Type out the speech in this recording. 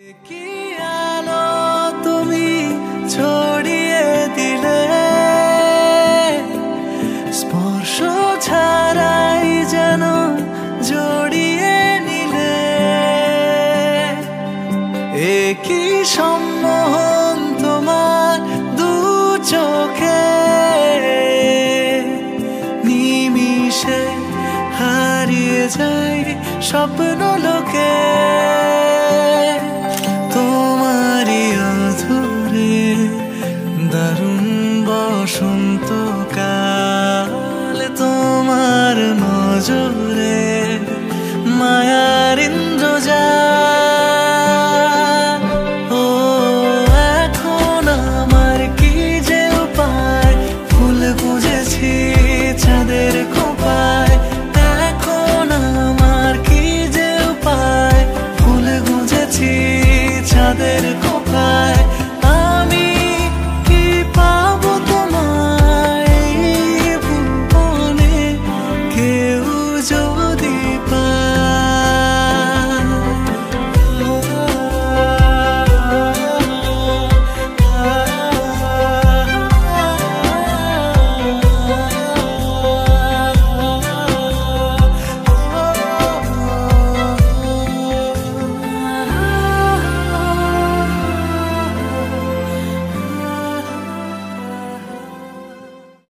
কি আলো তুমি ছড়িয়ে দিলে, স্পর্শ ছাড়াই যেন জড়িয়ে নিলে। কি সম্মোহন তোমার দু চোখে, নিমিষে হারিয়ে যায় স্বপ্ন লোকে। তোমারই অধরে দারুণ বসন্তকাল, তোমার নজরে মায়ার ইন্দ্রজাল। ও এখন আমার কি যে উপায়, ফুল বুঝেছি চাঁদের খোঁপায়। এখন আমার কি যে উপায়, ফুল গুঁজেছি চাঁদের খোঁপায়।